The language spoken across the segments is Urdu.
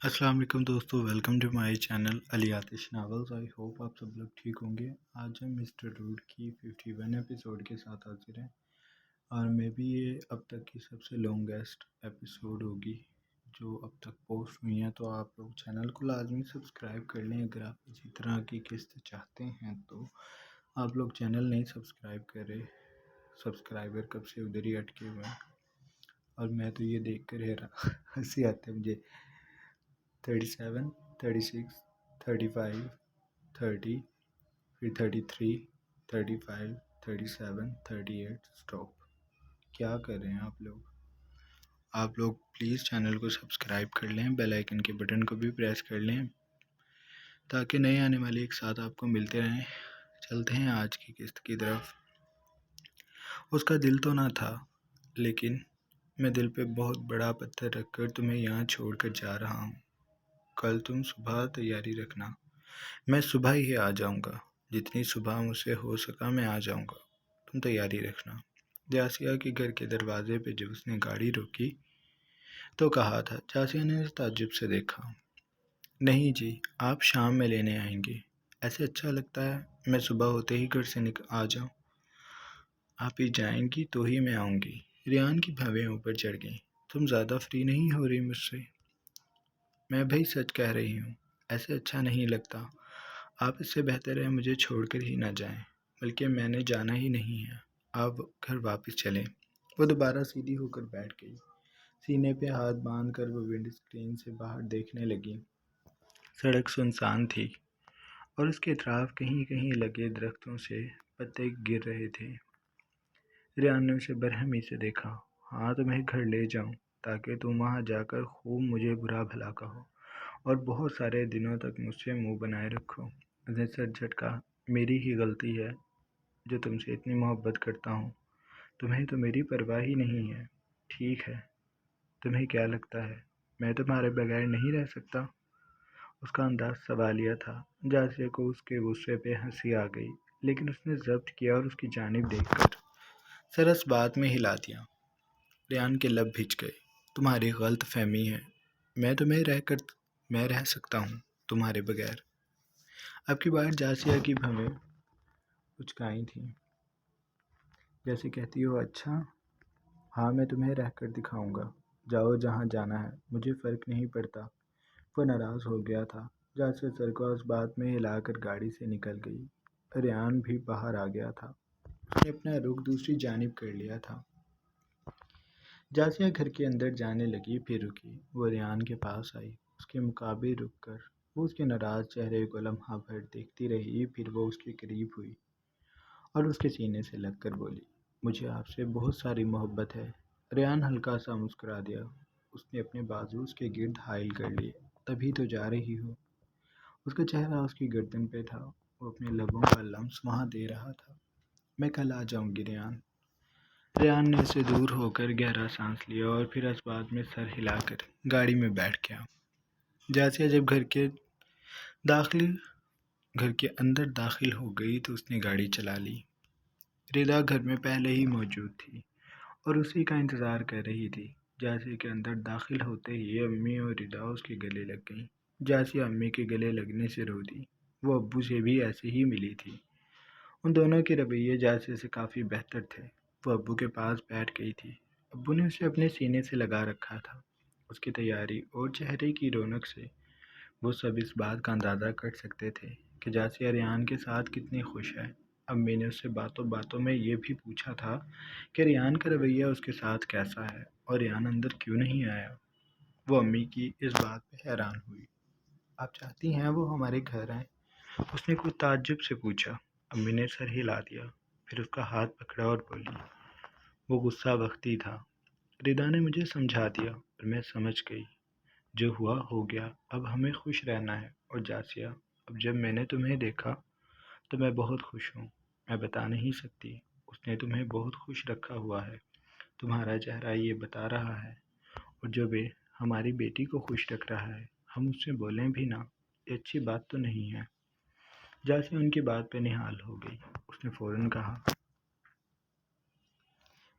السلام علیکم دوستو، ویلکم ٹو مائی چینل علی آتش ناولز۔ آئی ہوپ آپ سب لوگ ٹھیک ہوں گے۔ آج ہم مسٹر روڈ کی 51 ایپیسوڈ کے ساتھ حاضر ہیں، اور میں بھی یہ اب تک کی سب سے لانگیسٹ ایپیسوڈ ہوگی جو اب تک پوسٹ ہوئی ہیں۔ تو آپ لوگ چینل کو لازمی سبسکرائب کر لیں اگر آپ اسی طرح کی قسط چاہتے ہیں تو۔ آپ لوگ چینل نہیں سبسکرائب کر رہے، سبسکرائبر کب سے ادھر ہی اٹکے ہوئے ہیں، اور میں تو یہ دیکھ کر ہنسی آتی ہے مجھے۔ 37 36 35 30، پھر 33 35 37 38 اسٹاپ۔ کیا کر رہے ہیں آپ لوگ پلیز چینل کو سبسکرائب کر لیں، بیل آئیکن کے بٹن کو بھی پریس کر لیں تاکہ نئے آنے والے ایک ساتھ آپ کو ملتے رہیں۔ چلتے ہیں آج کی قسط کی طرف۔ اس کا دل تو نہ تھا، لیکن میں دل پہ بہت بڑا پتھر رکھ کر تمہیں یہاں چھوڑ کر جا رہا ہوں۔ کل تم صبح تیاری رکھنا، میں صبح ہی آ جاؤں گا، جتنی صبح مجھ سے ہو سکا میں آ جاؤں گا، تم تیاری رکھنا۔ جاسیہ کے گھر کے دروازے پہ جب اس نے گاڑی روکی تو کہا تھا۔ جاسیہ نے اسے تعجب سے دیکھا۔ نہیں جی، آپ شام میں لینے آئیں گے، ایسے اچھا لگتا ہے میں صبح ہوتے ہی گھر سے آ جاؤں۔ آپ ہی جائیں گی تو ہی میں آؤں گی۔ ریان کی بھویں اوپر چڑھ گئیں۔ تم زیادہ فری نہیں ہو رہی مجھ سے؟ میں بھائی سچ کہہ رہی ہوں، ایسے اچھا نہیں لگتا۔ آپ اس سے بہتر ہے مجھے چھوڑ کر ہی نہ جائیں، بلکہ میں نے جانا ہی نہیں ہے، آپ گھر واپس چلیں۔ وہ دوبارہ سیدھی ہو کر بیٹھ گئی، سینے پہ ہاتھ باندھ کر وہ ونڈو اسکرین سے باہر دیکھنے لگی۔ سڑک سنسان تھی، اور اس کے اطراف کہیں کہیں لگے درختوں سے پتے گر رہے تھے۔ ریان نے اسے برہمی سے دیکھا۔ ہاں تمہیں گھر لے جاؤں تاکہ تم وہاں جا کر خوب مجھے برا بھلا کہو اور بہت سارے دنوں تک مجھ سے منہ بنائے رکھو۔ اس نے سر جھٹکا۔ میری ہی غلطی ہے جو تم سے اتنی محبت کرتا ہوں، تمہیں تو میری پرواہ ہی نہیں ہے۔ ٹھیک ہے، تمہیں کیا لگتا ہے میں تمہارے بغیر نہیں رہ سکتا؟ اس کا انداز سوالیہ تھا۔ جاسیہ کو اس کے غصے پہ ہنسی آ گئی، لیکن اس نے ضبط کیا اور اس کی جانب دیکھ کر سر اس بات میں ہلا دیا۔ ریان کے لب بھیج گئے۔ تمہاری غلط فہمی ہے، میں رہ سکتا ہوں تمہارے بغیر۔ اب کی بار جاسیہ کی بھویں اچکائی تھیں، جیسے کہتی ہو اچھا ہاں میں تمہیں رہ کر دکھاؤں گا، جاؤ جہاں جانا ہے، مجھے فرق نہیں پڑتا۔ وہ ناراض ہو گیا تھا۔ جاسیہ سر کو اس بات میں ہلا کر گاڑی سے نکل گئی۔ ریان بھی باہر آ گیا تھا، اس نے اپنا رخ دوسری جانب کر لیا تھا۔ جاسیہ گھر کے اندر جانے لگی، پھر رکی۔ وہ ریان کے پاس آئی، اس کے مقابل رک کر وہ اس کے ناراض چہرے کو لمحہ بھر دیکھتی رہی۔ پھر وہ اس کے قریب ہوئی اور اس کے سینے سے لگ کر بولی، مجھے آپ سے بہت ساری محبت ہے۔ ریان ہلکا سا مسکرا دیا۔ اس نے اپنے بازو اس کے گرد حائل کر لیے۔ تبھی تو جا رہی ہو؟ اس کا چہرہ اس کی گردن پہ تھا، وہ اپنے لبوں کا لمس وہاں دے رہا تھا۔ میں کل آ جاؤں گی ریان۔ ریان نے اسے دور ہو کر گہرا سانس لیا اور پھر اس بات میں سر ہلا کر گاڑی میں بیٹھ گیا۔ جاسیہ جب گھر کے اندر داخل ہو گئی تو اس نے گاڑی چلا لی۔ ردا گھر میں پہلے ہی موجود تھی اور اسی کا انتظار کر رہی تھی۔ جاسیہ کے اندر داخل ہوتے ہی امی اور ردا اس کے گلے لگ گئیں۔ جاسیہ امی کے گلے لگنے سے رو دی۔ وہ ابو سے بھی ایسے ہی ملی تھی۔ ان دونوں کے رویے جاسیہ سے کافی بہتر تھے۔ وہ ابو کے پاس بیٹھ گئی تھی۔ ابو نے اسے اپنے سینے سے لگا رکھا تھا۔ اس کی تیاری اور چہرے کی رونق سے وہ سب اس بات کا اندازہ کر سکتے تھے کہ جاسیہ ریان کے ساتھ کتنی خوش ہے۔ امی نے اس سے باتوں باتوں میں یہ بھی پوچھا تھا کہ ریان کا رویہ اس کے ساتھ کیسا ہے اور ریان اندر کیوں نہیں آیا۔ وہ امی کی اس بات پہ حیران ہوئی۔ آپ چاہتی ہیں وہ ہمارے گھر آئیں؟ اس نے کچھ تعجب سے پوچھا۔ امی نے سر ہلا دیا، پھر اس کا ہاتھ پکڑا اور بولی، وہ غصہ وقتی تھا۔ ردا نے مجھے سمجھا دیا اور میں سمجھ گئی، جو ہوا ہو گیا، اب ہمیں خوش رہنا ہے۔ اور جاسیہ، اب جب میں نے تمہیں دیکھا تو میں بہت خوش ہوں، میں بتا نہیں سکتی۔ اس نے تمہیں بہت خوش رکھا ہوا ہے، تمہارا چہرہ یہ بتا رہا ہے، اور جو ہماری بیٹی کو خوش رکھ رہا ہے، ہم اس سے بولیں بھی نہ، یہ اچھی بات تو نہیں ہے۔ جاسیہ ان کی بات پہ نہال ہو گئی۔ اس نے فوراً کہا،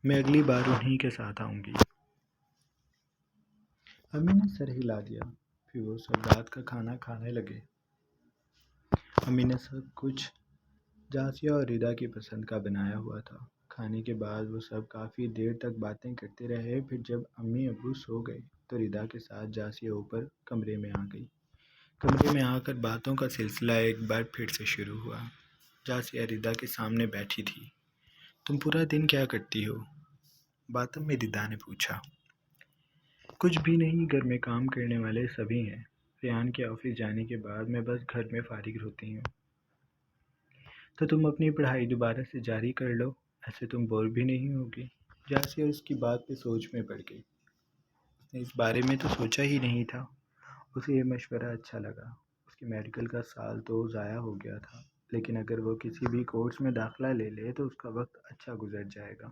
میں اگلی بار انہی کے ساتھ آؤں گی۔ امی نے سر ہلا دیا۔ پھر وہ سب رات کا کھانا کھانے لگے۔ امی نے سب کچھ جاسیہ اور ردا کی پسند کا بنایا ہوا تھا۔ کھانے کے بعد وہ سب کافی دیر تک باتیں کرتے رہے۔ پھر جب امی ابو سو گئے تو ردا کے ساتھ جاسیہ اوپر کمرے میں آ گئی۔ کمرے میں آ کر باتوں کا سلسلہ ایک بار پھر سے شروع ہوا۔ جاسیہ ردا کے سامنے بیٹھی تھی۔ تم پورا دن کیا کرتی ہو؟ باتوں میں ردا نے پوچھا۔ کچھ بھی نہیں، گھر میں کام کرنے والے سبھی ہیں۔ ریان کے آفس جانے کے بعد میں بس گھر میں فارغ ہوتی ہوں۔ تو تم اپنی پڑھائی دوبارہ سے جاری کر لو، ایسے تم بور بھی نہیں ہوگی۔ جاسیہ اس کی بات پہ سوچ میں پڑ گئی۔ اس نے اس بارے میں تو سوچا ہی نہیں تھا۔ اسے یہ مشورہ اچھا لگا۔ اس کے میڈیکل کا سال تو ضائع ہو گیا تھا، لیکن اگر وہ کسی بھی کورس میں داخلہ لے لے تو اس کا وقت اچھا گزر جائے گا۔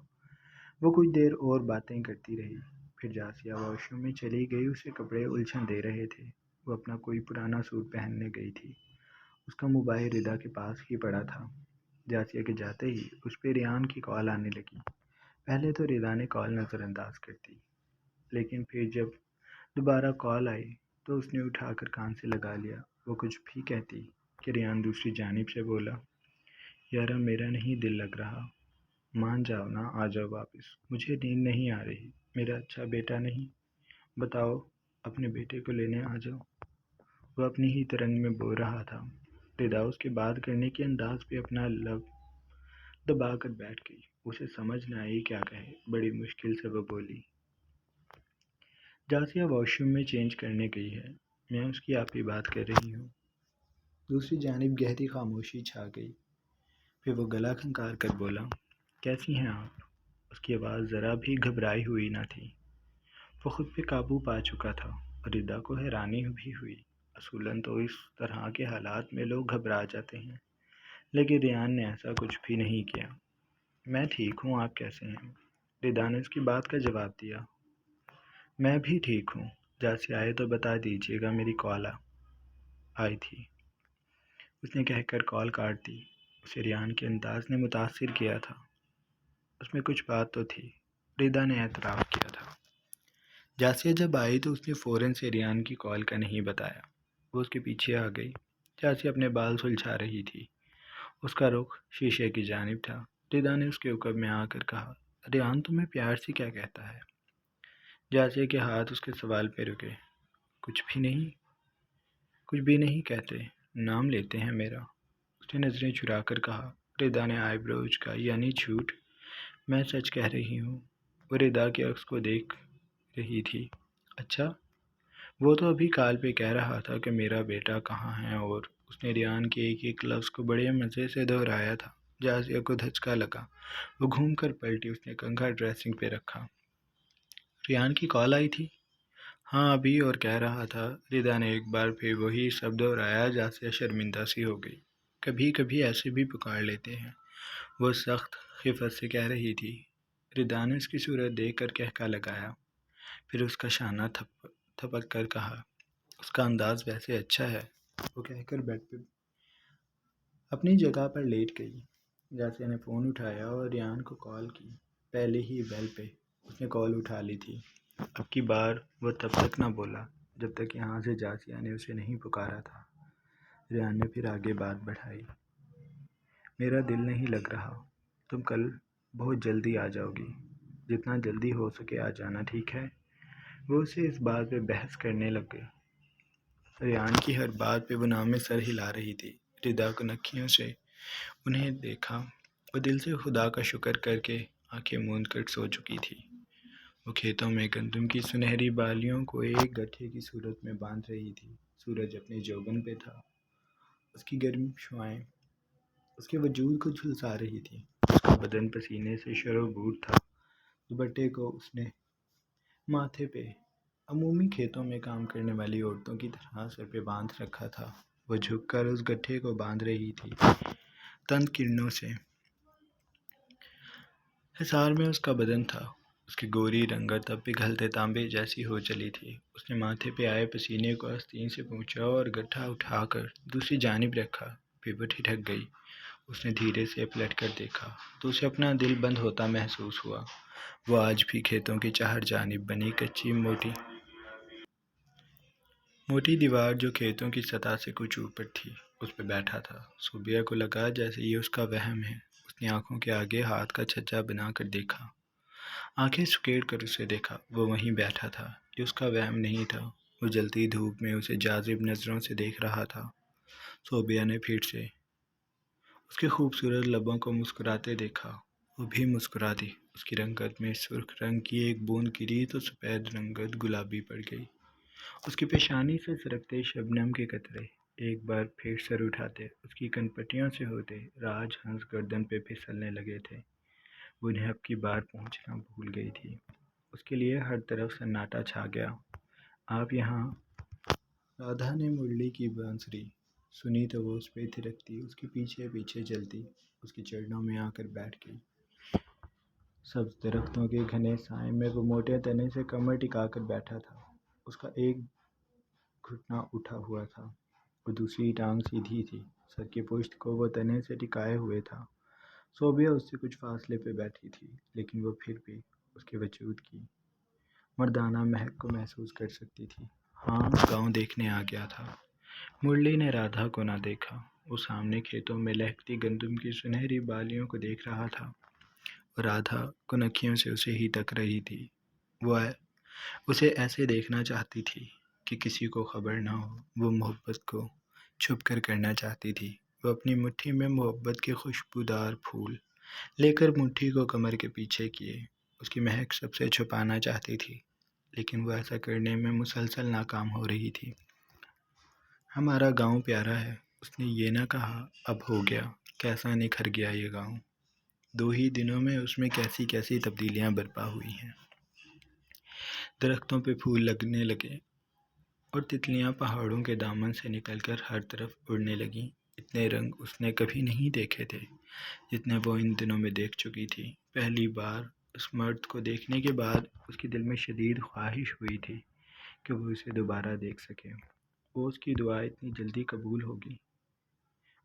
وہ کچھ دیر اور باتیں کرتی رہی۔ پھر جاسیہ واش روم میں چلی گئی۔ اسے کپڑے الجھن دے رہے تھے۔ وہ اپنا کوئی پرانا سوٹ پہننے گئی تھی۔ اس کا موبائل ردا کے پاس ہی پڑا تھا۔ جاسیہ کے جاتے ہی اس پہ ریان کی کال آنے لگی۔ پہلے تو ردا نے کال نظر انداز کر دی، لیکن پھر جب دوبارہ کال آئی تو اس نے اٹھا کر کان سے لگا لیا۔ وہ کچھ بھی کہتی کہ ریان دوسری جانب سے بولا، یارا میرا نہیں دل لگ رہا، مان جاؤ نا، آ جاؤ واپس، مجھے نیند نہیں آ رہی، میرا اچھا بیٹا نہیں، بتاؤ اپنے بیٹے کو لینے آ جاؤ۔ وہ اپنی ہی ترنگ میں بول رہا تھا۔ ردا اس کے بات کرنے کے انداز پہ اپنا لب دبا کر بیٹھ گئی۔ اسے سمجھ نہ آئی کیا کہے۔ بڑی مشکل سے وہ بولی، جاسیہ واش روم میں چینج کرنے گئی ہے، میں اس کی آپ ہی بات کر رہی ہوں۔ دوسری جانب گہری خاموشی چھا گئی۔ پھر وہ گلا کھنکار کر بولا، کیسی ہیں آپ؟ اس کی آواز ذرا بھی گھبرائی ہوئی نہ تھی۔ وہ خود پہ قابو پا چکا تھا اور ردا کو حیرانی بھی ہوئی۔ اصولاً تو اس طرح کے حالات میں لوگ گھبرا جاتے ہیں، لیکن ریان نے ایسا کچھ بھی نہیں کیا۔ میں ٹھیک ہوں، آپ کیسے ہیں؟ ردا نے اس کی بات کا جواب دیا۔ میں بھی ٹھیک ہوں، جاسیہ آئے تو بتا دیجیے گا، میری کال آئی تھی، اس نے کہہ کر کال کاٹ دی۔ اسے ریان کے انداز نے متاثر کیا تھا۔ اس میں کچھ بات تو تھی، ردا نے اعتراف کیا تھا۔ جاسیہ جب آئی تو اس نے فوراً سے ریان کی کال کا نہیں بتایا۔ وہ اس کے پیچھے آ گئی۔ جاسیہ اپنے بال سلجھا رہی تھی۔ اس کا رخ شیشے کی جانب تھا۔ ردا نے اس کے عقب میں آ کر کہا، ریان تمہیں پیار سے کیا کہتا ہے؟ جاسیہ کے ہاتھ اس کے سوال پہ رکے۔ کچھ بھی نہیں کہتے، نام لیتے ہیں میرا، اس نے نظریں چرا کر کہا۔ ردا نے آئی بروز کا، یعنی جھوٹ؟ میں سچ کہہ رہی ہوں۔ وہ ردا کے عکس کو دیکھ رہی تھی۔ اچھا، وہ تو ابھی کال پہ کہہ رہا تھا کہ میرا بیٹا کہاں ہے، اور اس نے ریان کے ایک ایک لفظ کو بڑے مزے سے دہرایا تھا۔ جاسیہ کو دھچکا لگا۔ وہ گھوم کر پلٹی۔ اس نے کنگھا ڈریسنگ پہ رکھا۔ ریان کی کال آئی تھی؟ ہاں ابھی، اور کہہ رہا تھا، ردا نے ایک بار پھر وہی شبد دہرایا۔ جاسیہ شرمندہ سی ہو گئی۔ کبھی کبھی ایسے بھی پکار لیتے ہیں، وہ سخت خفت سے کہہ رہی تھی۔ ردا نے اس کی صورت دیکھ کر کہکا لگایا، پھر اس کا شانہ تھپک کر کہا، اس کا انداز ویسے اچھا ہے، وہ کہہ کر بیڈ پہ اپنی جگہ پر لیٹ گئی۔ جاسیہ نے فون اٹھایا اور ریان کو کال کی۔ پہلے ہی بیل پہ اس نے کال اٹھا لی تھی۔ اب کی بار وہ تب تک نہ بولا جب تک یہاں سے جاسیہ نے اسے نہیں پکارا تھا۔ ریان نے پھر آگے بات بڑھائی، میرا دل نہیں لگ رہا، تم کل بہت جلدی آ جاؤ گی، جتنا جلدی ہو سکے آ جانا، ٹھیک ہے؟ وہ اسے اس بات پہ بحث کرنے لگ گئے۔ ریان کی ہر بات پہ وہ نام میں سر ہلا رہی تھی۔ ردا کو نکھیوں سے انہیں دیکھا۔ وہ دل سے خدا کا شکر کر کے آنکھیں موند کر سو چکی تھی۔ وہ کھیتوں میں گندم کی سنہری بالیوں کو ایک گٹھے کی صورت میں باندھ رہی تھی۔ سورج اپنے جوبن پہ تھا۔ اس کی گرم شعاعیں اس کے وجود کو جھلسا رہی تھی۔ اس کا بدن پسینے سے شرابور تھا۔ دوپٹے کو اس نے ماتھے پہ عمومی کھیتوں میں کام کرنے والی عورتوں کی طرح سر پہ باندھ رکھا تھا۔ وہ جھک کر اس گٹھے کو باندھ رہی تھی۔ تند کرنوں سے حصار میں اس کا بدن تھا۔ اس کی گوری رنگت اب پگھلتے تانبے جیسی ہو چلی تھی۔ اس نے ماتھے پہ آئے پسینے کو آستین سے پونچھا اور گٹھا اٹھا کر دوسری جانب رکھا۔ پھر وہ ٹھٹک گئی۔ اس نے دھیرے سے پلٹ کر دیکھا تو اسے اپنا دل بند ہوتا محسوس ہوا۔ وہ آج بھی کھیتوں کی چہر جانب بنی کچی موٹی موٹی دیوار جو کھیتوں کی سطح سے کچھ اوپر تھی اس پہ بیٹھا تھا۔ صوبیہ کو لگا جیسے یہ اس کا وہم ہے۔ اس نے آنکھوں کے آگے ہاتھ کا چھچا بنا کر دیکھا، آنکھیں سکیڑ کر اسے دیکھا۔ وہ وہیں بیٹھا تھا۔ یہ اس کا وہم نہیں تھا، وہ جلتی دھوپ میں اسے جاذب نظروں سے دیکھ رہا تھا۔ صوبیہ نے پھر سے اس کے خوبصورت لبوں کو مسکراتے دیکھا۔ وہ بھی مسکرا دی۔ اس کی رنگت میں سرخ رنگ کی ایک بوند گری تو سفید رنگت گلابی پڑ گئی۔ اس کی پیشانی سے سرکتے شبنم کے قطرے ایک بار پھر سر اٹھاتے اس کی کن پٹیوں سے ہوتے راج ہنس گردن پہ پھسلنے لگے تھے۔ وہ انہیں اب کی بار پہنچنا بھول گئی تھی۔ اس کے لیے ہر طرف سناٹا چھا گیا۔ آپ یہاں؟ رادھا نے مرلی کی بانسری سنی تو وہ اس پہ تھرکتی، اس کے پیچھے پیچھے چلتی، اس کی چرنوں میں آ کر بیٹھ گئی۔ سبز درختوں کے گھنے سائے میں وہ موٹے تنے سے کمر ٹکا کر بیٹھا تھا۔ اس کا ایک گھٹنا اٹھا ہوا تھا اور دوسری ٹانگ سیدھی تھی۔ سر کی پشت کو وہ تنے سے ٹکائے ہوئے تھا۔ صوبیہ اس سے کچھ فاصلے پہ بیٹھی تھی، لیکن وہ پھر بھی اس کے وجود کی مردانہ مہک کو محسوس کر سکتی تھی۔ ہاں، گاؤں دیکھنے آ گیا تھا۔ مرلی نے رادھا کو نہ دیکھا۔ وہ سامنے کھیتوں میں لہکتی گندم کی سنہری بالیوں کو دیکھ رہا تھا اور رادھا کنکھیوں سے اسے ہی تک رہی تھی۔ وہ اسے ایسے دیکھنا چاہتی تھی کہ کسی کو خبر نہ ہو۔ وہ محبت کو چھپ کر کرنا چاہتی تھی۔ وہ اپنی مٹھی میں محبت کے خوشبودار پھول لے کر مٹھی کو کمر کے پیچھے کیے اس کی مہک سب سے چھپانا چاہتی تھی، لیکن وہ ایسا کرنے میں مسلسل ناکام ہو رہی تھی۔ ہمارا گاؤں پیارا ہے، اس نے یہ نہ کہا۔ اب ہو گیا، کیسا نکھر گیا یہ گاؤں۔ 2 ہی دنوں میں اس میں کیسی کیسی تبدیلیاں برپا ہوئی ہیں۔ درختوں پہ پھول لگنے لگے اور تتلیاں پہاڑوں کے دامن سے نکل کر ہر طرف اڑنے لگیں۔ اتنے رنگ اس نے کبھی نہیں دیکھے تھے جتنے وہ ان دنوں میں دیکھ چکی تھی۔ پہلی بار اس مرد کو دیکھنے کے بعد اس کے دل میں شدید خواہش ہوئی تھی کہ وہ اسے دوبارہ دیکھ سکے۔ وہ اس کی دعا اتنی جلدی قبول ہوگی،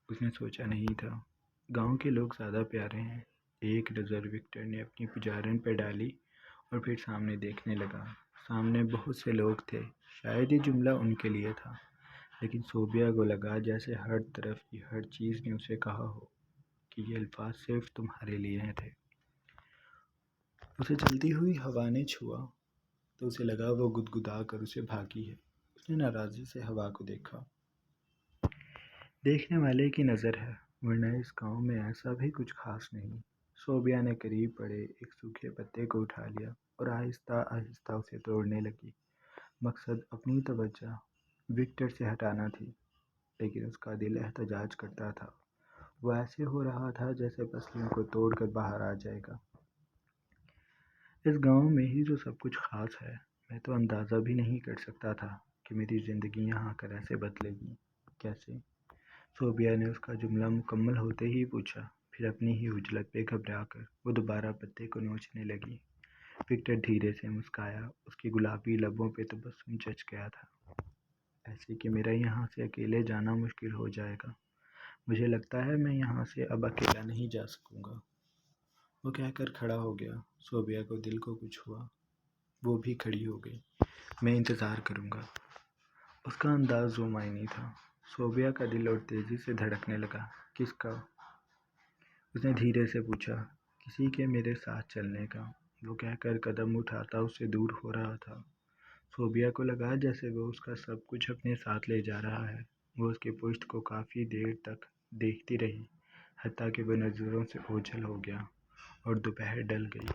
اس نے سوچا نہیں تھا۔ گاؤں کے لوگ زیادہ پیارے ہیں۔ ایک نظر وکٹر نے اپنی پجارن پہ ڈالی اور پھر سامنے دیکھنے لگا۔ سامنے بہت سے لوگ تھے، شاید یہ جملہ ان کے لیے تھا، لیکن صوبیہ کو لگا جیسے ہر طرف کی ہر چیز نے اسے کہا ہو کہ یہ الفاظ صرف تمہارے لیے تھے۔ اسے چلتی ہوئی ہوا نے چھوا تو اسے لگا وہ گدگدا کر اسے بھاگی ہے۔ اس نے ناراضی سے ہوا کو دیکھا۔ دیکھنے والے کی نظر ہے، ورنہ اس گاؤں میں ایسا بھی کچھ خاص نہیں۔ صوبیہ نے قریب پڑے ایک سوکھے پتے کو اٹھا لیا اور آہستہ آہستہ اسے توڑنے لگی۔ مقصد اپنی توجہ وکٹر سے ہٹانا تھی، لیکن اس کا دل احتجاج کرتا تھا۔ وہ ایسے ہو رہا تھا جیسے پسلیوں کو توڑ کر باہر آ جائے گا۔ اس گاؤں میں ہی جو سب کچھ خاص ہے، میں تو اندازہ بھی نہیں کر سکتا تھا کہ میری زندگی یہاں آ کر ایسے بدلے گی۔ کیسے؟ صوبیہ نے اس کا جملہ مکمل ہوتے ہی پوچھا، پھر اپنی ہی عجلت پہ گھبرا کر وہ دوبارہ پتے کو نوچنے لگی۔ وکٹر دھیرے سے مسکرایا، اس کی گلابی لبوں پہ تبسم چچ گیا تھا۔ ایسے کہ میرا یہاں سے اکیلے جانا مشکل ہو جائے گا۔ مجھے لگتا ہے میں یہاں سے اب اکیلا نہیں جا سکوں گا۔ وہ کہہ کر کھڑا ہو گیا۔ صوبیہ کو دل کو کچھ ہوا، وہ بھی کھڑی ہو گئی۔ میں انتظار کروں گا۔ اس کا انداز رومانی تھا۔ صوبیہ کا دل اور تیزی سے دھڑکنے لگا۔ کس کا؟ اس نے دھیرے سے پوچھا۔ کسی کے میرے ساتھ چلنے کا، وہ کہہ کر قدم اٹھاتا اس سے دور ہو رہا تھا۔ صوبیہ کو لگا جیسے وہ اس کا سب کچھ اپنے ساتھ لے جا رہا ہے۔ وہ اس کی پشت کو کافی دیر تک دیکھتی رہی، حتیٰ کہ وہ نظروں سے اوجھل ہو گیا اور دوپہر ڈل گئی۔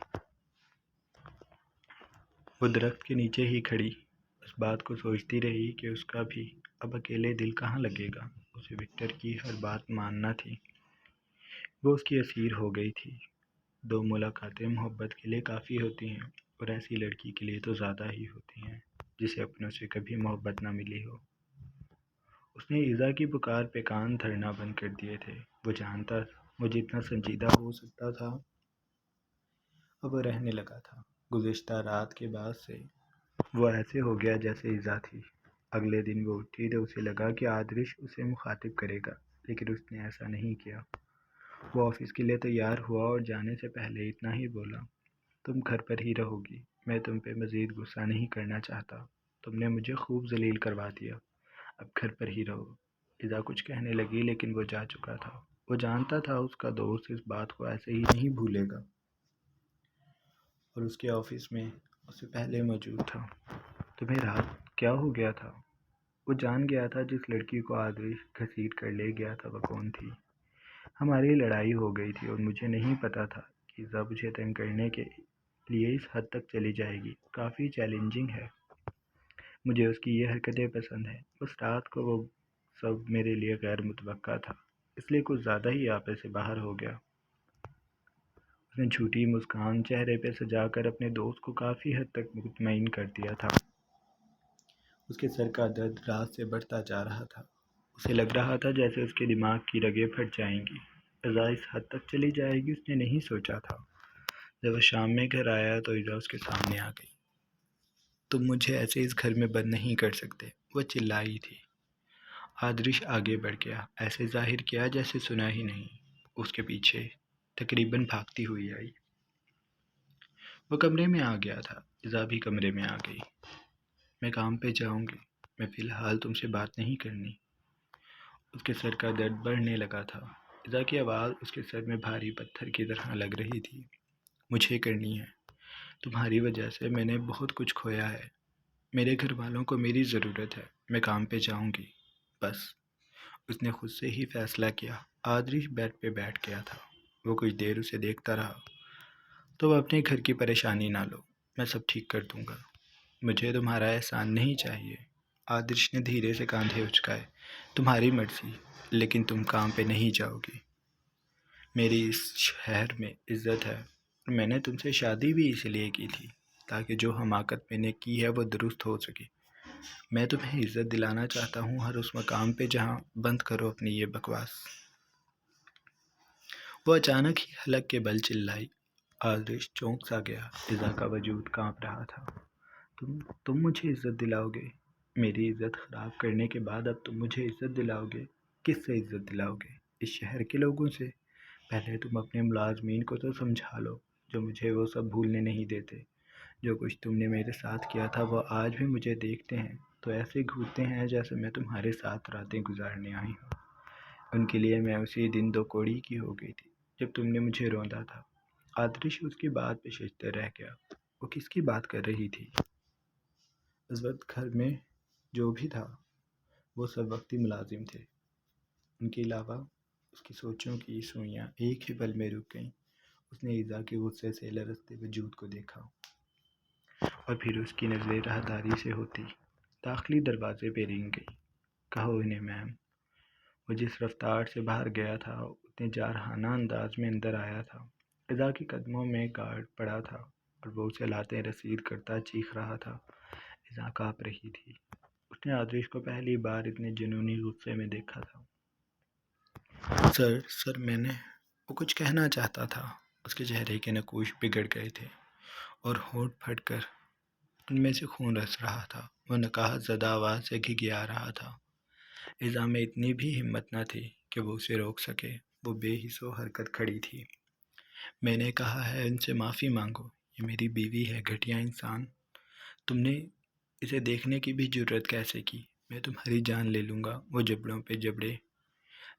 وہ درخت کے نیچے ہی کھڑی اس بات کو سوچتی رہی کہ اس کا بھی اب اکیلے دل کہاں لگے گا۔ اسے وکٹر کی ہر بات ماننا تھی۔ وہ اس کی اسیر ہو گئی تھی۔ 2 ملاقاتیں محبت کے لیے کافی ہوتی ہیں، اور ایسی لڑکی کے لیے تو زیادہ ہی ہوتی ہیں جسے اپنوں سے کبھی محبت نہ ملی ہو۔ اس نے ایزا کی پکار پہ کان دھرنا بند کر دیے تھے۔ وہ جانتا وہ جتنا سنجیدہ ہو سکتا تھا اب وہ رہنے لگا تھا۔ گزشتہ رات کے بعد سے وہ ایسے ہو گیا جیسے ایزا تھی۔ اگلے دن وہ اٹھی تو اسے لگا کہ آدرش اسے مخاطب کرے گا، لیکن اس نے ایسا نہیں کیا۔ وہ آفس کے لیے تیار ہوا اور جانے سے پہلے اتنا ہی بولا، تم گھر پر ہی رہو گی، میں تم پہ مزید غصہ نہیں کرنا چاہتا، تم نے مجھے خوب ذلیل کروا دیا، اب گھر پر ہی رہو۔ ایزا کچھ کہنے لگی لیکن وہ جا چکا تھا۔ وہ جانتا تھا اس کا دوست اس بات کو ایسے ہی نہیں بھولے گا، اور اس کے آفس میں اس سے پہلے موجود تھا۔ تمہیں رات کیا ہو گیا تھا؟ وہ جان گیا تھا جس لڑکی کو آدریش گھسیٹ کر لے گیا تھا وہ کون تھی۔ ہماری لڑائی ہو گئی تھی اور مجھے نہیں پتا تھا کہ ایزا مجھے تنگ کرنے کے لیے اس حد تک چلی جائے گی۔ کافی چیلنجنگ ہے۔ مجھے اس کی یہ حرکتیں پسند ہیں۔ اس رات کو وہ سب میرے لیے غیر متوقع تھا، اس لیے کچھ زیادہ ہی آپے سے باہر ہو گیا۔ اس نے جھوٹی مسکان چہرے پہ سجا کر اپنے دوست کو کافی حد تک مطمئن کر دیا تھا۔ اس کے سر کا درد رات سے بڑھتا جا رہا تھا۔ اسے لگ رہا تھا جیسے اس کے دماغ کی رگیں پھٹ جائیں گی۔ ایزا اس حد تک چلی جائے گی اس نے نہیں سوچا تھا۔ جب وہ شام میں گھر آیا تو ایزا اس کے سامنے آ گئی۔ تم مجھے ایسے اس گھر میں بند نہیں کر سکتے، وہ چلائی تھی۔ آدریش آگے بڑھ گیا، ایسے ظاہر کیا جیسے سنا ہی نہیں۔ اس کے پیچھے تقریباً بھاگتی ہوئی آئی۔ وہ کمرے میں آ گیا تھا۔ ایزا بھی کمرے میں آ گئی۔ میں کام پہ جاؤں گی، میں فی الحال تم سے بات نہیں کرنی۔ اس کے سر کا درد بڑھنے لگا تھا۔ ایزا کی آواز اس کے سر میں بھاری پتھر کی طرح لگ رہی تھی۔ مجھے کرنی ہے۔ تمہاری وجہ سے میں نے بہت کچھ کھویا ہے۔ میرے گھر والوں کو میری ضرورت ہے۔ میں کام پہ جاؤں گی، بس۔ اس نے خود سے ہی فیصلہ کیا۔ آدریش بیڈ پہ بیٹھ گیا تھا۔ وہ کچھ دیر اسے دیکھتا رہا۔ تو اپنے گھر کی پریشانی نہ لو، میں سب ٹھیک کر دوں گا۔ مجھے تمہارا احسان نہیں چاہیے۔ آدریش نے دھیرے سے کاندھے اچکائے۔ تمہاری مرضی، لیکن تم کام پہ نہیں جاؤ گی۔ میری اس شہر میں عزت ہے، اور میں نے تم سے شادی بھی اس لیے کی تھی تاکہ جو حماقت میں نے کی ہے وہ درست ہو سکے۔ میں تمہیں عزت دلانا چاہتا ہوں ہر اس مقام پہ جہاں بند کرو اپنی یہ بکواس۔ وہ اچانک ہی حلق کے بل چلائی۔ آدریش چونک سا گیا۔ ایزا کا وجود کانپ رہا تھا۔ تم مجھے عزت دلاؤ گے؟ میری عزت خراب کرنے کے بعد اب تم مجھے عزت دلاؤ گے؟ کس سے عزت دلاؤ گے؟ اس شہر کے لوگوں سے؟ پہلے تم اپنے ملازمین کو تو سمجھا لو جو مجھے وہ سب بھولنے نہیں دیتے۔ جو کچھ تم نے میرے ساتھ کیا تھا وہ آج بھی مجھے دیکھتے ہیں تو ایسے گھورتے ہیں جیسے میں تمہارے ساتھ راتیں گزارنے آئی ہوں۔ ان کے لیے میں اسی دن 2 کوڑی کی ہو گئی تھی جب تم نے مجھے روندا تھا۔ آدریش اس کی بات پہ ششتے رہ گیا۔ وہ کس کی بات کر رہی تھی؟ اس وقت گھر میں جو بھی تھا وہ سب وقتی ملازم تھے۔ ان کے علاوہ اس کی سوچوں کی سوئیاں ایک ہی پل میں رک گئیں۔ اس نے ایزا کے غصے سے لرزتے وجود کو دیکھا، اور پھر اس کی نظریں راہداری سے ہوتی داخلی دروازے پہ رنگ گئی۔ کہو انہیں میم۔ وہ جس رفتار سے باہر گیا تھا اتنے جارحانہ انداز میں اندر آیا تھا۔ ایزا کے قدموں میں گارڈ پڑا تھا اور وہ اسے لاتیں رسید کرتا چیخ رہا تھا۔ ایزا کانپ رہی تھی۔ اس نے آدریش کو پہلی بار اتنے جنونی غصے میں دیکھا تھا۔ سر میں نے… وہ کچھ کہنا چاہتا تھا۔ اس کے چہرے کے نقوش بگڑ گئے تھے اور ہونٹ پھٹ کر ان میں سے خون رس رہا تھا۔ وہ نقاہت زدہ آواز سے گھگیا رہا تھا۔ ایزا میں اتنی بھی ہمت نہ تھی کہ وہ اسے روک سکے۔ وہ بے حس و حرکت کھڑی تھی۔ میں نے کہا ہے ان سے معافی مانگو، یہ میری بیوی ہے، گھٹیا انسان۔ تم نے اسے دیکھنے کی بھی جرت کیسے کی؟ میں تمہاری جان لے لوں گا۔ وہ جبڑوں پہ جبڑے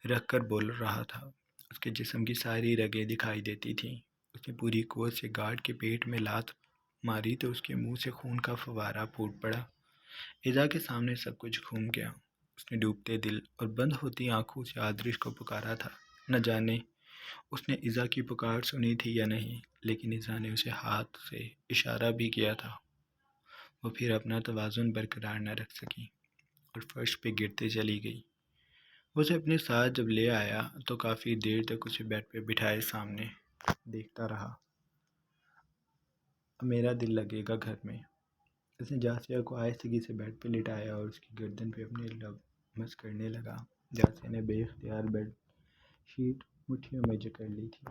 رکھ کر بول رہا تھا۔ اس کے جسم کی ساری رگیں دکھائی دیتی تھیں۔ اس نے پوری قوت سے گارڈ کے پیٹ میں لات ماری تو اس کے منہ سے خون کا فوارہ پھوٹ پڑا۔ ایزا کے سامنے سب کچھ گھوم گیا۔ اس نے ڈوبتے دل اور بند ہوتی آنکھوں سے آدریش کو پکارا تھا۔ نہ جانے اس نے ایزا کی پکار سنی تھی یا نہیں، لیکن ایزا نے اسے ہاتھ سے اشارہ بھی کیا تھا۔ وہ پھر اپنا توازن برقرار نہ رکھ سکی اور فرش پہ گرتے چلی گئی۔ وہ اسے اپنے ساتھ جب لے آیا تو کافی دیر تک اسے بیڈ پہ بٹھائے سامنے دیکھتا رہا۔ اب میرا دل لگے گا گھر میں۔ اس نے جاسیہ کو آہستگی سے بیڈ پہ لٹایا اور اس کی گردن پہ اپنے لب مس کرنے لگا۔ جاسیہ نے بے اختیار بیڈ شیٹ مٹھیوں میں جکڑ لی تھی۔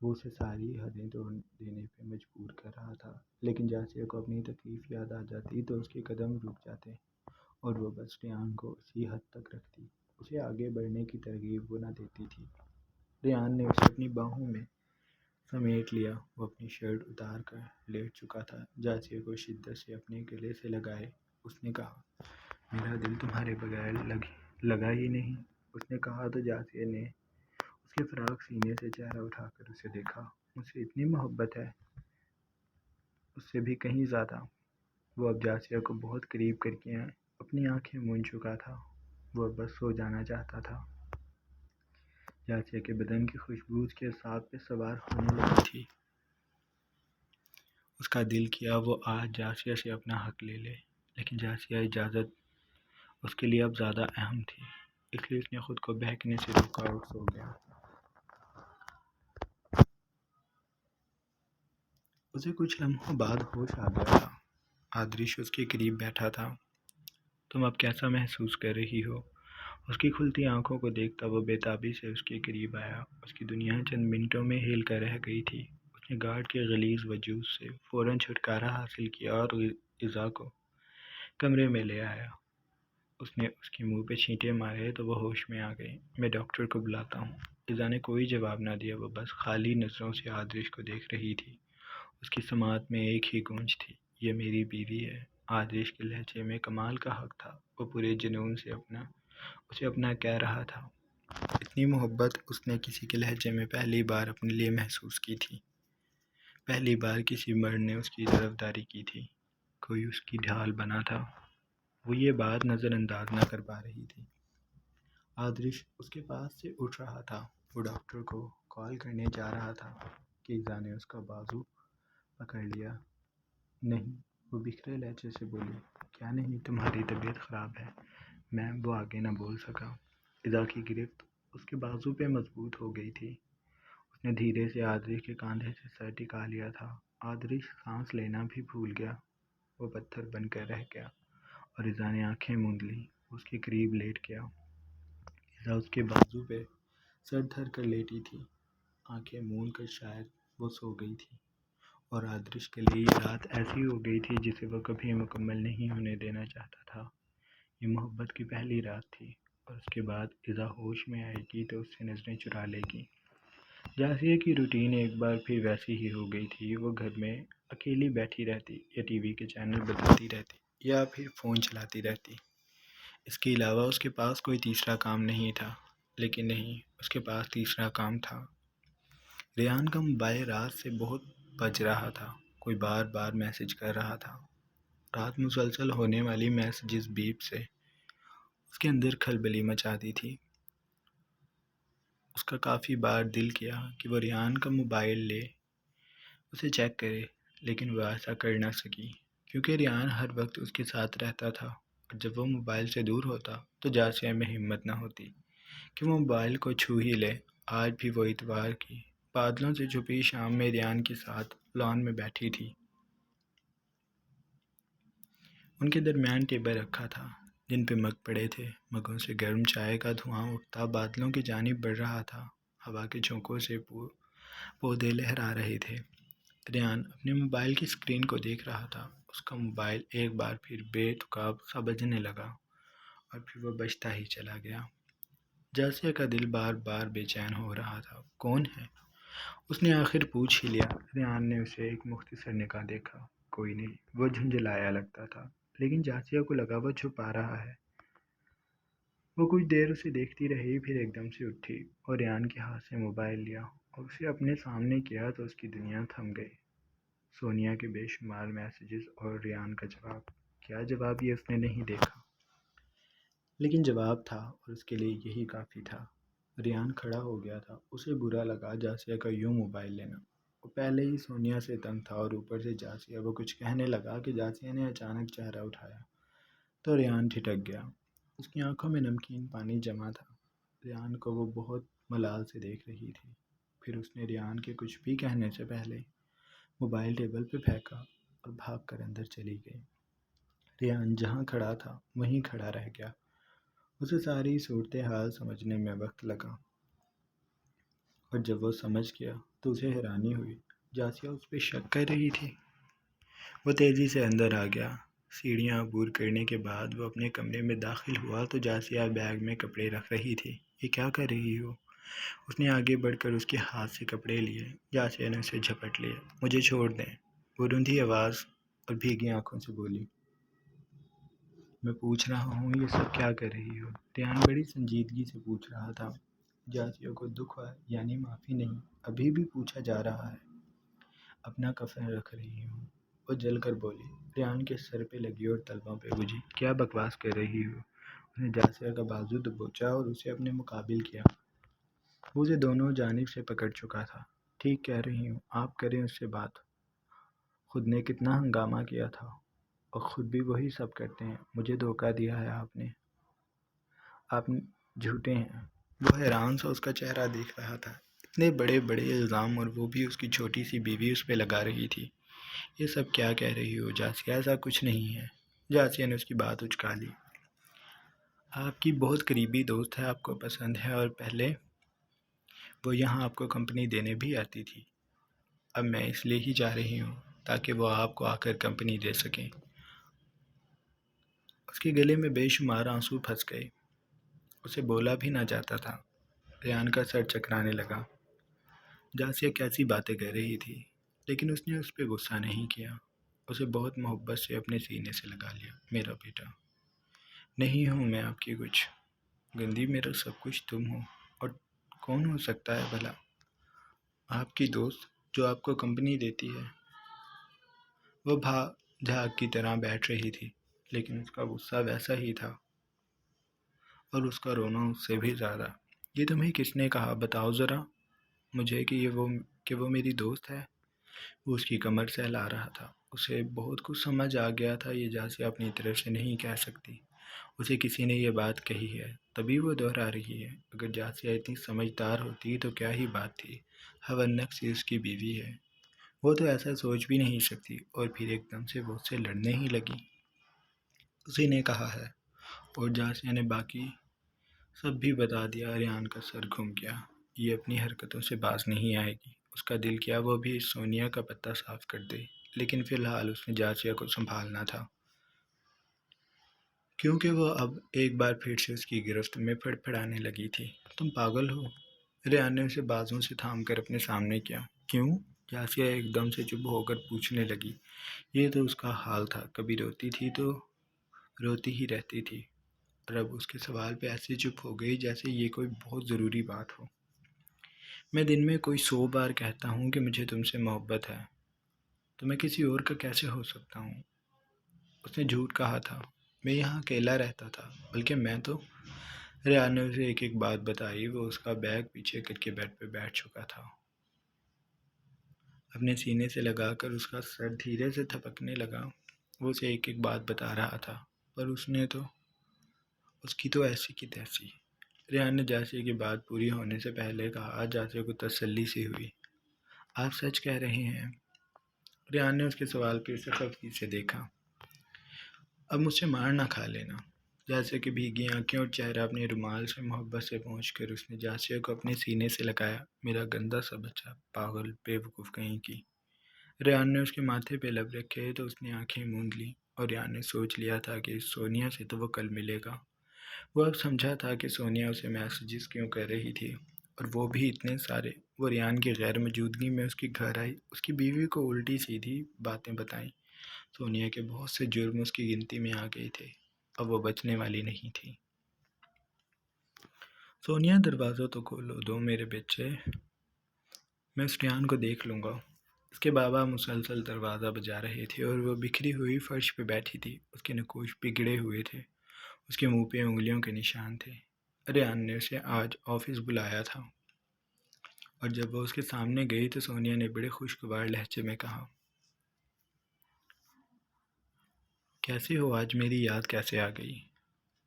وہ اسے ساری حدیں توڑ دینے پہ مجبور کر رہا تھا، لیکن جاسیہ کو اپنی تکلیف یاد آ جاتی تو اس کے قدم رک جاتے اور وہ بس ریان کو اسی حد تک رکھتی۔ اسے آگے بڑھنے کی ترغیب وہ نہ دیتی تھی۔ ریان نے اسے اپنی باہوں میں سمیٹ لیا۔ وہ اپنی شرٹ اتار کر لیٹ چکا تھا۔ جاسیہ کو شدت سے اپنے گلے سے لگائے اس نے کہا، میرا دل تمہارے بغیر لگا ہی نہیں۔ اس نے کہا تو جاسیہ نے اس کے فراق سینے سے چہرہ اٹھا کر اسے دیکھا۔ مجھ سے اتنی محبت ہے، اس سے بھی کہیں زیادہ۔ وہ اب جاسیہ کو بہت قریب کر کے اپنی آنکھیں مون چکا تھا۔ وہ اب بس سو جانا چاہتا تھا۔ جاسیہ کے بدن کی خوشبو اس کے اعصاب پہ سوار ہونے لگی تھی۔ اس کا دل کیا وہ آج جاسیہ سے اپنا حق لے لے، لیکن جاسیہ اجازت اس کے لیے اب زیادہ اہم تھی، اس لیے اس نے خود کو بہکنے سے روکا اور سو گیا۔ اسے کچھ لمحوں بعد ہوش آ گیا تھا۔ آدریش اس کے قریب بیٹھا تھا۔ تم اب کیسا محسوس کر رہی ہو؟ اس کی کھلتی آنکھوں کو دیکھتا وہ بے تابی سے اس کے قریب آیا۔ اس کی دنیا چند منٹوں میں ہل کر رہ گئی تھی۔ اس نے گارڈ کے غلیظ وجود سے فوراً چھٹکارا حاصل کیا اور ایزا کو کمرے میں لے آیا۔ اس نے اس کے منہ پہ چھینٹے مارے تو وہ ہوش میں آ گئی۔ میں ڈاکٹر کو بلاتا ہوں۔ ایزا نے کوئی جواب نہ دیا، وہ بس خالی نظروں سے آدریش کو دیکھ رہی تھی۔ اس کی سماعت میں ایک ہی گونج تھی، یہ میری بیوی ہے۔ آدریش کے لہجے میں کمال کا حق تھا، وہ پورے جنون سے اسے اپنا کہہ رہا تھا۔ اتنی محبت اس نے کسی کے لہجے میں پہلی بار اپنے لیے محسوس کی تھی۔ پہلی بار کسی مرد نے اس کی طرفداری کی تھی، کوئی اس کی ڈھال بنا تھا۔ وہ یہ بات نظر انداز نہ کر پا رہی تھی۔ آدریش اس کے پاس سے اٹھ رہا تھا، وہ ڈاکٹر کو کال کرنے جا رہا تھا کہ ایزا نے اس کا بازو پکڑ لیا۔ نہیں، وہ بکھرے لہجے سے بولی، کیا نہیں، تمہاری طبیعت خراب ہے؟ وہ آگے نہ بول سکا۔ ایزا کی گرفت اس کے بازو پہ مضبوط ہو گئی تھی۔ اس نے دھیرے سے آدریش کے کاندھے سے سر ٹکا لیا تھا۔ آدریش سانس لینا بھی بھول گیا، وہ پتھر بن کر رہ گیا اور ایزا نے آنکھیں موند لیں۔ اس کے قریب لیٹ گیا۔ ایزا اس کے بازو پہ سر دھر کر لیٹی تھی، آنکھیں موند کر شاید وہ سو گئی تھی۔ اور آدریش کے لیے یہ رات ایسی ہو گئی تھی جسے وہ کبھی مکمل نہیں ہونے دینا چاہتا تھا۔ یہ محبت کی پہلی رات تھی، اور اس کے بعد ایزا ہوش میں آئے گی تو اس سے نظریں چرا لے گی۔ جاسیہ کی روٹین ایک بار پھر ویسی ہی ہو گئی تھی۔ وہ گھر میں اکیلی بیٹھی رہتی، یا ٹی وی کے چینل بدلتی رہتی، یا پھر فون چلاتی رہتی۔ اس کے علاوہ اس کے پاس کوئی تیسرا کام نہیں تھا۔ لیکن نہیں، اس کے پاس تیسرا کام تھا۔ ریان کا موبائل رات سے بہت بج رہا تھا، کوئی بار بار میسج کر رہا تھا۔ رات مسلسل ہونے والی میسیجز بیپ سے اس کے اندر کھلبلی مچاتی تھی۔ اس کا کافی بار دل کیا کہ وہ ریان کا موبائل لے اسے چیک کرے، لیکن وہ ایسا کر نہ سکی، کیونکہ ریان ہر وقت اس کے ساتھ رہتا تھا، اور جب وہ موبائل سے دور ہوتا تو جاسیہ میں ہمت نہ ہوتی کہ وہ موبائل کو چھو ہی لے۔ آج بھی وہ اتوار کی بادلوں سے چھپی شام میں ریان کے ساتھ لان میں بیٹھی تھی۔ ان کے درمیان ٹیبل رکھا تھا جن پہ مگ پڑے تھے، مگوں سے گرم چائے کا دھواں اٹھتا بادلوں کی جانب بڑھ رہا تھا۔ ہوا کے جھونکوں سے پودے لہرا رہے تھے۔ ریان اپنے موبائل کی اسکرین کو دیکھ رہا تھا۔ اس کا موبائل ایک بار پھر بے تکاب سا بجنے لگا، اور پھر وہ بجتا ہی چلا گیا۔ جاسیہ کا دل بار بار بے چین ہو رہا تھا۔ کون ہے؟ اس نے آخر پوچھ ہی لیا۔ ریان نے اسے ایک مختصر نگاہ دیکھا۔ کوئی نہیں، وہ جھنجھلایا لگتا تھا، لیکن جاسیہ کو لگا وہ چھپا رہا ہے۔ وہ کچھ دیر اسے دیکھتی رہی، پھر ایک دم سے اٹھی اور ریان کے ہاتھ سے موبائل لیا اور اسے اپنے سامنے کیا تو اس کی دنیا تھم گئی۔ سونیا کے بے شمار میسیجز اور ریان کا جواب۔ کیا جواب، یہ اس نے نہیں دیکھا، لیکن جواب تھا اور اس کے لیے یہی کافی تھا۔ ریان کھڑا ہو گیا تھا۔ اسے برا لگا جاسیہ کا یوں موبائل لینا۔ وہ پہلے ہی سونیا سے تنگ تھا، اور اوپر سے جاسیہ۔ وہ کچھ کہنے لگا کہ جاسیہ نے اچانک چہرہ اٹھایا تو ریان ٹھٹک گیا۔ اس کی آنکھوں میں نمکین پانی جمع تھا۔ ریان کو وہ بہت ملال سے دیکھ رہی تھی۔ پھر اس نے ریان کے کچھ بھی کہنے سے پہلے موبائل ٹیبل پہ پھینکا اور بھاگ کر اندر چلی گئی۔ ریان جہاں کھڑا تھا وہیں کھڑا رہ گیا۔ اسے ساری صورتحال سمجھنے میں وقت لگا، اور جب وہ سمجھ گیا تو اسے حیرانی ہوئی۔ جاسیہ اس پہ شک کر رہی تھی۔ وہ تیزی سے اندر آ گیا۔ سیڑھیاں عبور کرنے کے بعد وہ اپنے کمرے میں داخل ہوا تو جاسیہ بیگ میں کپڑے رکھ رہی تھی۔ یہ کیا کر رہی ہو؟ اس نے آگے بڑھ کر اس کے ہاتھ سے کپڑے لیے۔ جاسیہ نے اسے جھپٹ لیا۔ مجھے چھوڑ دیں، وہ روندھی آواز اور بھیگی آنکھوں سے بولی۔ میں پوچھ رہا ہوں یہ سب کیا کر رہی ہو؟ ریان بڑی سنجیدگی سے پوچھ رہا تھا۔ جاسیہ کو دکھ ہوا، یعنی معافی نہیں، ابھی بھی پوچھا جا رہا ہے۔ اپنا کفن رکھ رہی ہوں، وہ جل کر بولی۔ ریان کے سر پہ لگی اور تلووں پہ بجھی۔ کیا بکواس کر رہی ہو؟ اس نے جاسیہ کا بازو دبوچا اور اسے اپنے مقابل کیا۔ وہ اسے دونوں جانب سے پکڑ چکا تھا۔ ٹھیک کہہ رہی ہوں، آپ کریں اس سے بات۔ خود نے کتنا ہنگامہ کیا تھا اور خود بھی وہی سب کرتے ہیں۔ مجھے دھوکہ دیا ہے آپ جھوٹے ہیں۔ وہ حیران سا اس کا چہرہ دیکھ رہا تھا۔ اتنے بڑے بڑے الزام، اور وہ بھی اس کی چھوٹی سی بیوی اس پہ لگا رہی تھی۔ یہ سب کیا کہہ رہی ہو جاسیہ؟ ایسا کچھ نہیں ہے۔ جاسیہ نے اس کی بات اچکا لی۔ آپ کی بہت قریبی دوست ہے، آپ کو پسند ہے، اور پہلے وہ یہاں آپ کو کمپنی دینے بھی آتی تھی۔ اب میں اس لیے ہی جا رہی ہوں تاکہ وہ آپ کو آ کر کمپنی دے سکیں۔ اس کے گلے میں بے شمار آنسو پھنس گئے۔ اسے بولا بھی نہ جاتا تھا۔ ریان کا سر چکرانے لگا۔ جاسیہ کیسی باتیں کر رہی تھی، لیکن اس نے اس پہ غصہ نہیں کیا۔ اسے بہت محبت سے اپنے سینے سے لگا لیا۔ میرا بیٹا، نہیں ہوں میں آپ کی کچھ گندی، میرا سب کچھ تم ہو۔ اور کون ہو سکتا ہے بھلا؟ آپ کی دوست جو آپ کو کمپنی دیتی ہے۔ وہ جھاگ کی طرح بیٹھ رہی تھی، لیکن اس کا غصہ ویسا ہی تھا، اور اس کا رونا اس سے بھی زیادہ۔ یہ تمہیں کس نے کہا؟ بتاؤ ذرا مجھے کہ وہ میری دوست ہے۔ وہ اس کی کمر سہلا رہا تھا۔ اسے بہت کچھ سمجھ آ گیا تھا۔ یہ جاسیہ اپنی طرف سے نہیں کہہ سکتی۔ اسے کسی نے یہ بات کہی ہے، تبھی وہ دہرا رہی ہے۔ اگر جاسیہ اتنی سمجھدار ہوتی تو کیا ہی بات تھی۔ حونک سی اس کی بیوی ہے، وہ تو ایسا سوچ بھی نہیں سکتی۔ اور پھر ایک دم سے وہ اس سے لڑنے ہی لگی۔ اسی نے کہا ہے، اور جاسیہ نے باقی سب بھی بتا دیا۔ ریان کا سر گھوم گیا۔ یہ اپنی حرکتوں سے باز نہیں آئے گی۔ اس کا دل کیا وہ بھی سونیا کا پتہ صاف کر دے، لیکن فی الحال اس نے جاسیہ کو سنبھالنا تھا، کیونکہ وہ اب ایک بار پھر سے اس کی گرفت میں پھڑپھڑانے لگی تھی۔ تم پاگل ہو؟ ریان نے اسے بازوں سے تھام کر اپنے سامنے کیا۔ کیوں؟ جاسیہ ایک دم سے چپ ہو کر پوچھنے لگی۔ یہ تو اس کا حال تھا، کبھی روتی تھی تو روتی ہی رہتی تھی، اور اب اس کے سوال پہ ایسے چپ ہو گئی جیسے یہ کوئی بہت ضروری بات ہو۔ میں دن میں کوئی 100 بار کہتا ہوں کہ مجھے تم سے محبت ہے، تو میں کسی اور کا کیسے ہو سکتا ہوں؟ اس نے جھوٹ کہا تھا۔ میں یہاں اکیلا رہتا تھا، بلکہ میں تو… ریان نے اسے ایک ایک بات بتائی۔ وہ اس کا بیگ پیچھے کر کے بیڈ پہ بیٹھ چکا تھا، اپنے سینے سے لگا کر اس کا سر دھیرے سے تھپکنے لگا۔ وہ اسے ایک ایک بات بتا رہا تھا، پر اس کی تو ایسی کی تیسی۔ ریان نے جاسیہ کی بات پوری ہونے سے پہلے کہا۔ جاسیہ کو تسلی سی ہوئی۔ آپ سچ کہہ رہے ہیں؟ ریان نے اس کے سوال پہ اسے خفگی سے دیکھا۔ اب مجھ سے مار نہ کھا لینا۔ جاسیہ کی بھیگی آنکھیں اور چہرہ اپنے رومال سے محبت سے پہنچ کر اس نے جاسیہ کو اپنے سینے سے لگایا۔ میرا گندا سا بچہ، پاگل بے وقوف کہیں کی۔ ریان نے اس کے ماتھے پہ لب رکھے تو اس نے آنکھیں موند لی، اور ریان نے سوچ لیا تھا کہ سونیا سے تو وہ کل ملے گا۔ وہ اب سمجھا تھا کہ سونیا اسے میسیجز کیوں کر رہی تھی، اور وہ بھی اتنے سارے۔ وہ ریان کی غیر موجودگی میں اس کی گھر آئی، اس کی بیوی کو الٹی سیدھی باتیں بتائیں۔ سونیا کے بہت سے جرم اس کی گنتی میں آ گئے تھے، اب وہ بچنے والی نہیں تھی۔ سونیا، دروازہ تو کھولو دو میرے بچے، میں اس ریان کو دیکھ لوں گا۔ اس کے بابا مسلسل دروازہ بجا رہے تھے، اور وہ بکھری ہوئی فرش پہ بیٹھی تھی۔ اس کے نقوش بگڑے ہوئے تھے، اس کے منہ پہ انگلیوں کے نشان تھے۔ ریان نے اسے آج آفس بلایا تھا، اور جب وہ اس کے سامنے گئی تو سونیا نے بڑے خوشگوار لہجے میں کہا، کیسے ہو آج؟ میری یاد کیسے آ گئی؟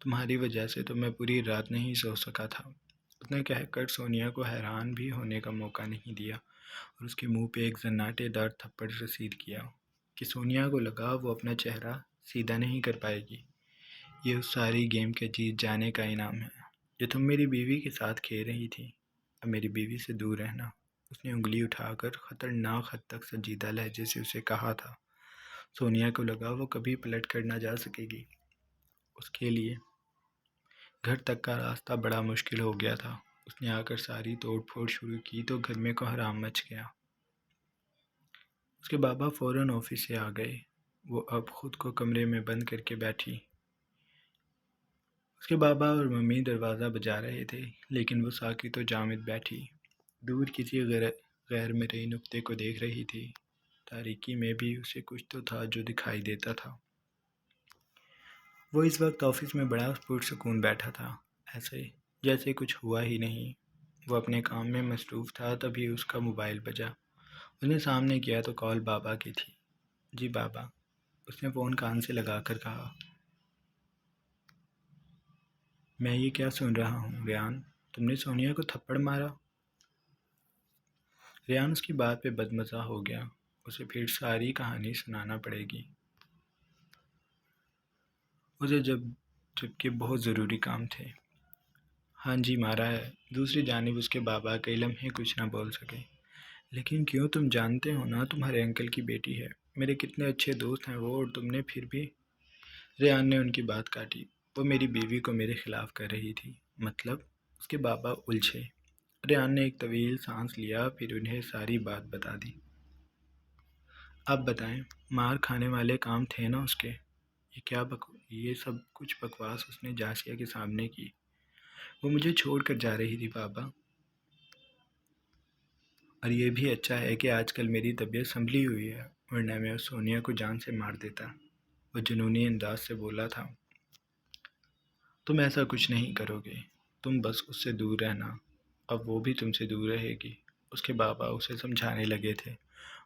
تمہاری وجہ سے تو میں پوری رات نہیں سو سکا تھا۔ اس نے کہہ کر سونیا کو حیران بھی ہونے کا موقع نہیں دیا، اور اس کے منہ پہ ایک زناٹے دار تھپڑ رسید کیا کہ سونیا کو لگا وہ اپنا چہرہ سیدھا نہیں کر پائے گی۔ یہ اس ساری گیم کے جیت جانے کا انعام ہے جو تم میری بیوی کے ساتھ کھیل رہی تھی۔ اب میری بیوی سے دور رہنا۔ اس نے انگلی اٹھا کر خطرناک حد تک سنجیدہ لہجے سے اسے کہا تھا۔ سونیا کو لگا وہ کبھی پلٹ کر نہ جا سکے گی۔ اس کے لیے گھر تک کا راستہ بڑا مشکل ہو گیا تھا۔ اس نے آ کر ساری توڑ پھوڑ شروع کی تو گھر میں کوہرام مچ گیا۔ اس کے بابا فوراً آفس سے آ گئے۔ وہ اب خود کو کمرے میں بند کر کے بیٹھی اس کے بابا اور ممی دروازہ بجا رہے تھے، لیکن وہ ساکت و جامد بیٹھی دور کسی غیر مرئی نقطے کو دیکھ رہی تھی۔ تاریکی میں بھی اسے کچھ تو تھا جو دکھائی دیتا تھا۔ وہ اس وقت آفس میں بڑا پرسکون بیٹھا تھا، ایسے جیسے کچھ ہوا ہی نہیں۔ وہ اپنے کام میں مصروف تھا، تبھی اس کا موبائل بجا۔ اس نے سامنے کیا تو کال بابا کی تھی۔ جی بابا، اس نے فون کان سے لگا کر کہا۔ میں یہ کیا سن رہا ہوں ریان، تم نے سونیا کو تھپڑ مارا؟ ریان اس کی بات پہ بدمزہ ہو گیا۔ اسے پھر ساری کہانی سنانا پڑے گی، اسے جبکہ بہت ضروری کام تھے۔ ہاں جی مارا ہے۔ دوسری جانب اس کے بابا کئی لمحے کچھ نہ بول سکے۔ لیکن کیوں، تم جانتے ہو نا تمہارے انکل کی بیٹی ہے، میرے کتنے اچھے دوست ہیں وہ، اور تم نے پھر بھی… ریان نے ان کی بات کاٹی۔ وہ میری بیوی کو میرے خلاف کر رہی تھی۔ مطلب؟ اس کے بابا الجھے۔ ریان نے ایک طویل سانس لیا، پھر انہیں ساری بات بتا دی۔ اب بتائیں، مار کھانے والے کام تھے نا اس کے؟ یہ سب کچھ بکواس اس نے جاسیہ کے سامنے کی۔ وہ مجھے چھوڑ کر جا رہی تھی بابا۔ اور یہ بھی اچھا ہے کہ آج کل میری طبیعت سنبھلی ہوئی ہے، ورنہ میں اس سونیا کو جان سے مار دیتا۔ وہ جنونی انداز سے بولا تھا۔ تم ایسا کچھ نہیں کرو گے، تم بس اس سے دور رہنا، اب وہ بھی تم سے دور رہے گی۔ اس کے بابا اسے سمجھانے لگے تھے۔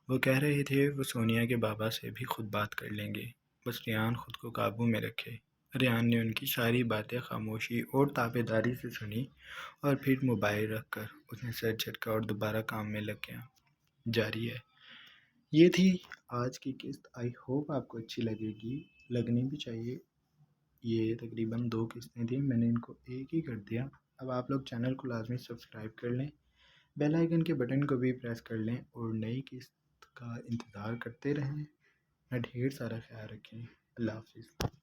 وہ کہہ رہے تھے وہ سونیا کے بابا سے بھی خود بات کر لیں گے، بس ریان خود کو قابو میں رکھے۔ ریان نے ان کی ساری باتیں خاموشی اور تابع داری سے سنی، اور پھر موبائل رکھ کر اس نے سر جھٹکا اور دوبارہ کام میں لگ گیا۔ جاری ہے۔ یہ تھی آج کی قسط۔ آئی ہوپ آپ کو اچھی لگے گی، لگنی بھی چاہیے۔ یہ تقریباً 2 قسطیں تھیں، میں نے ان کو ایک ہی کر دیا۔ اب آپ لوگ چینل کو لازمی سبسکرائب کر لیں، بیل آئیکن کے بٹن کو بھی پریس کر لیں، اور نئی قسط کا انتظار کرتے رہیں۔ اپنا ڈھیر سارا خیال رکھیں۔ اللہ حافظ۔